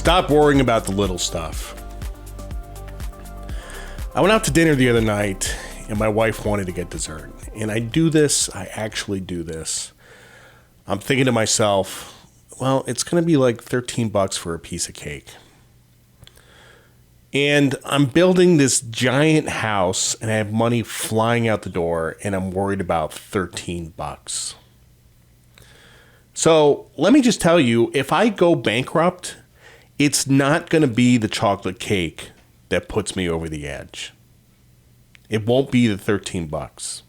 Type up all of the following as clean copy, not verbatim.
Stop worrying about the little stuff. I went out to dinner the other night and my wife wanted to get dessert. And I actually do this. I'm thinking to myself, well, it's going to be like $13 for a piece of cake. And I'm building this giant house and I have money flying out the door and I'm worried about $13. So let me just tell you, if I go bankrupt, it's not going to be the chocolate cake that puts me over the edge. It won't be the $13.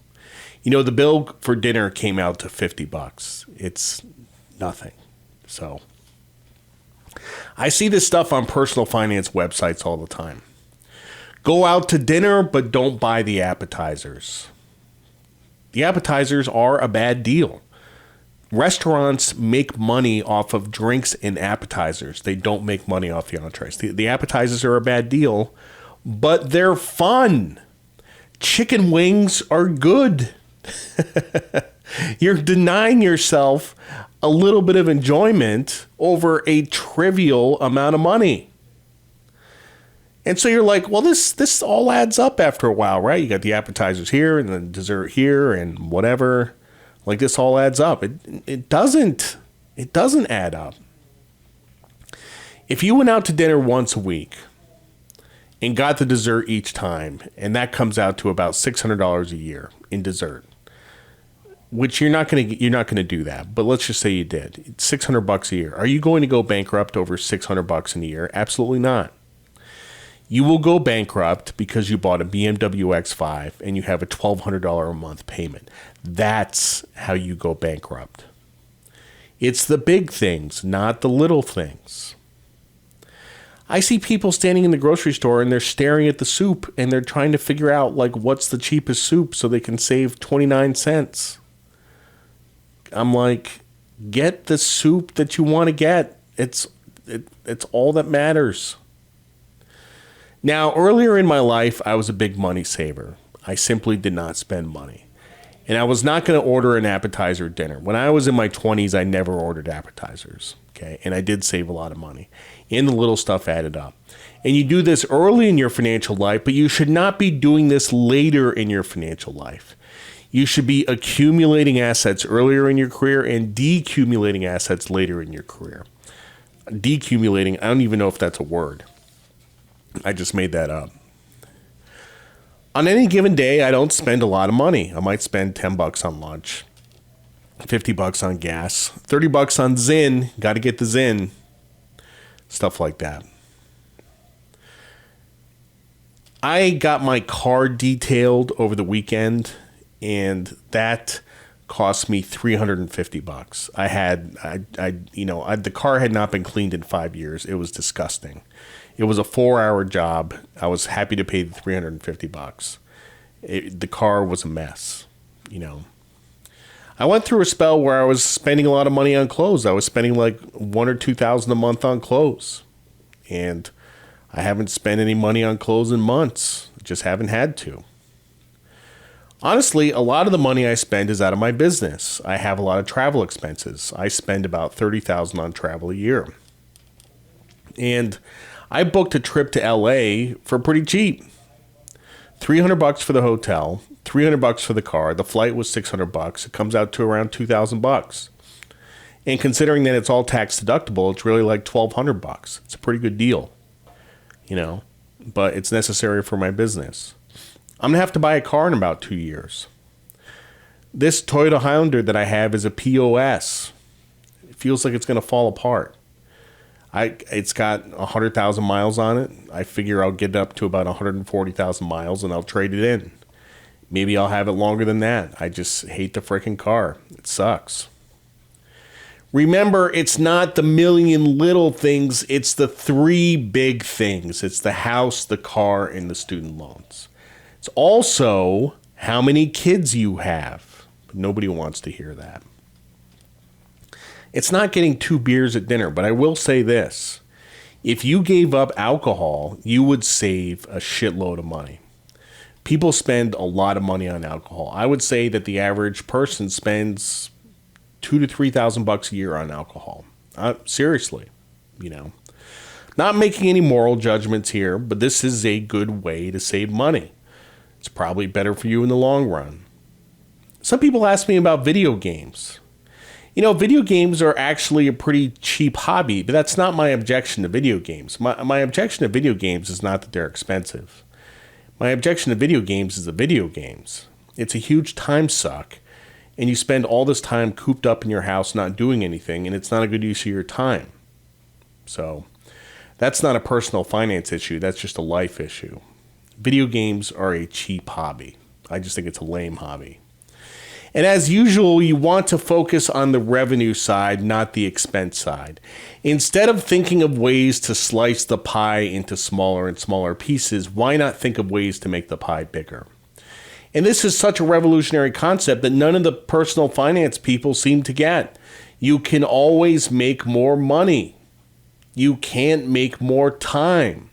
You know, the bill for dinner came out to $50. It's nothing. So I see this stuff on personal finance websites all the time. Go out to dinner, but don't buy the appetizers. The appetizers are a bad deal. Restaurants make money off of drinks and appetizers. They don't make money off the entrees. The appetizers are a bad deal, but they're fun. Chicken wings are good. You're denying yourself a little bit of enjoyment over a trivial amount of money. And so you're like, well, this all adds up after a while, right? You got the appetizers here and the dessert here and whatever. Like this all adds up. It doesn't add up. If you went out to dinner once a week and got the dessert each time, and that comes out to about $600 a year in dessert, which you're not gonna do that. But let's just say you did. It's $600 a year. Are you going to go bankrupt over $600 in a year? Absolutely not. You will go bankrupt because you bought a BMW X5 and you have a $1,200 a month payment. That's how you go bankrupt. It's the big things, not the little things. I see people standing in the grocery store and they're staring at the soup and they're trying to figure out like what's the cheapest soup so they can save 29 cents. I'm like, get the soup that you want to get. It's all that matters. Now, earlier in my life, I was a big money saver. I simply did not spend money. And I was not going to order an appetizer at dinner. When I was in my 20s, I never ordered appetizers. Okay, and I did save a lot of money. And the little stuff added up. And you do this early in your financial life, but you should not be doing this later in your financial life. You should be accumulating assets earlier in your career and decumulating assets later in your career. Decumulating, I don't even know if that's a word. I just made that up. On any given day, I don't spend a lot of money. I might spend $10 on lunch, $50 on gas, $30 on Zyn. Got to get the Zyn. Stuff like that. I got my car detailed over the weekend, and that cost me $350. The car had not been cleaned in 5 years. It was disgusting. It was a 4-hour job. I was happy to pay the $350. The car was a mess, I went through a spell where I was spending a lot of money on clothes. I was spending like $1,000 or $2,000 a month on clothes. And I haven't spent any money on clothes in months. Just haven't had to. Honestly, a lot of the money I spend is out of my business. I have a lot of travel expenses. I spend about $30,000 on travel a year. And I booked a trip to LA for pretty cheap. $300 for the hotel, $300 for the car. The flight was $600. It comes out to around $2,000. And considering that it's all tax deductible, it's really like $1,200. It's a pretty good deal, but it's necessary for my business. I'm going to have to buy a car in about 2 years. This Toyota Highlander that I have is a POS. It feels like it's going to fall apart. It's got 100,000 miles on it. I figure I'll get up to about 140,000 miles and I'll trade it in. Maybe I'll have it longer than that. I just hate the freaking car. It sucks. Remember, it's not the million little things. It's the 3 big things. It's the house, the car, and the student loans. It's also how many kids you have. But nobody wants to hear that. It's not getting 2 beers at dinner, but I will say this. If you gave up alcohol, you would save a shitload of money. People spend a lot of money on alcohol. I would say that the average person spends $2,000 to $3,000 a year on alcohol. Seriously, Not making any moral judgments here, but this is a good way to save money. It's probably better for you in the long run. Some people ask me about video games. Video games are actually a pretty cheap hobby, but that's not my objection to video games. My objection to video games is not that they're expensive. My objection to video games is the video games. It's a huge time suck, and you spend all this time cooped up in your house not doing anything, and it's not a good use of your time. So that's not a personal finance issue. That's just a life issue. Video games are a cheap hobby. I just think it's a lame hobby. And as usual, you want to focus on the revenue side, not the expense side. Instead of thinking of ways to slice the pie into smaller and smaller pieces, why not think of ways to make the pie bigger? And this is such a revolutionary concept that none of the personal finance people seem to get. You can always make more money. You can't make more time.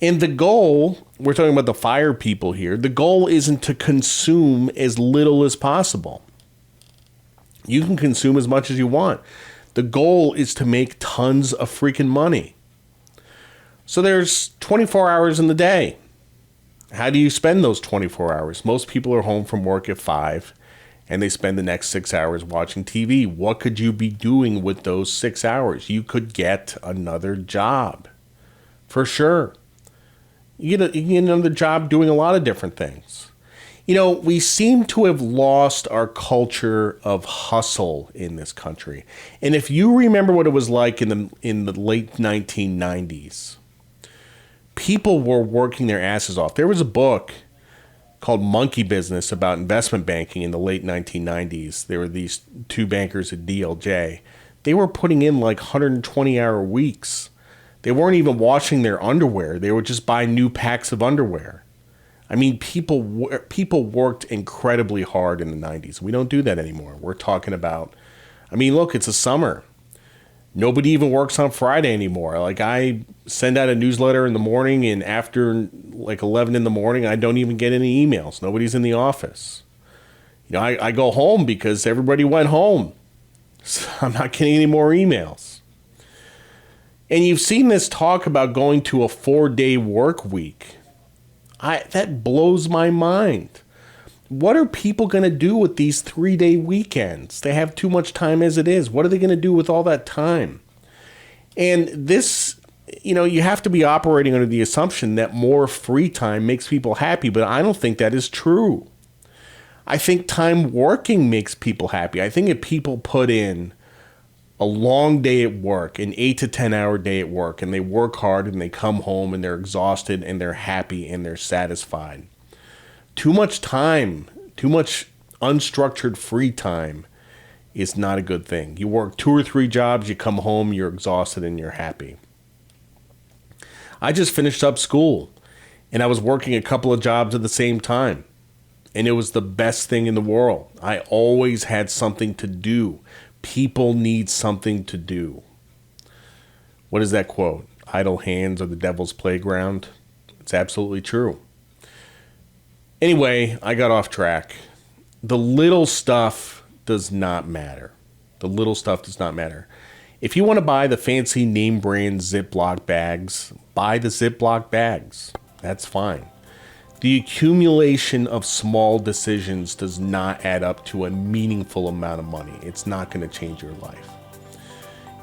And the goal, we're talking about the FIRE people here, the goal isn't to consume as little as possible. You can consume as much as you want. The goal is to make tons of freaking money. So there's 24 hours in the day. How do you spend those 24 hours? Most people are home from work at 5, and they spend the next 6 hours watching TV. What could you be doing with those 6 hours? You could get another job, for sure. You get another job doing a lot of different things. We seem to have lost our culture of hustle in this country. And if you remember what it was like in the late 1990s, people were working their asses off. There was a book called Monkey Business about investment banking in the late 1990s. There were these two bankers at DLJ. They were putting in like 120-hour weeks. They weren't even washing their underwear. They would just buy new packs of underwear. I mean, people worked incredibly hard in the 90s. We don't do that anymore. We're talking about, look, it's a summer. Nobody even works on Friday anymore. Like, I send out a newsletter in the morning, and after like 11 in the morning, I don't even get any emails. Nobody's in the office. I go home because everybody went home. So I'm not getting any more emails. And you've seen this talk about going to a 4-day work week. That blows my mind. What are people going to do with these 3-day weekends? They have too much time as it is. What are they going to do with all that time? And this, you have to be operating under the assumption that more free time makes people happy, but I don't think that is true. I think time working makes people happy. I think if people put in a long day at work, an 8 to 10 hour day at work, and they work hard and they come home and they're exhausted and they're happy and they're satisfied. Too much time, too much unstructured free time is not a good thing. You work 2 or 3 jobs, you come home, you're exhausted and you're happy. I just finished up school and I was working a couple of jobs at the same time. And it was the best thing in the world. I always had something to do. People need something to do. What is that quote? Idle hands are the devil's playground. It's absolutely true. Anyway, I got off track. The little stuff does not matter. The little stuff does not matter. If you want to buy the fancy name brand Ziploc bags, buy the Ziploc bags. That's fine. The accumulation of small decisions does not add up to a meaningful amount of money. It's not going to change your life.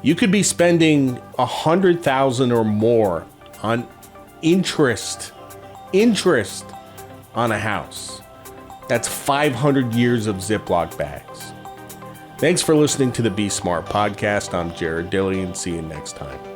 You could be spending $100,000 or more on interest on a house. That's 500 years of Ziploc bags. Thanks for listening to the Be Smart podcast. I'm Jared Dillian. See you next time.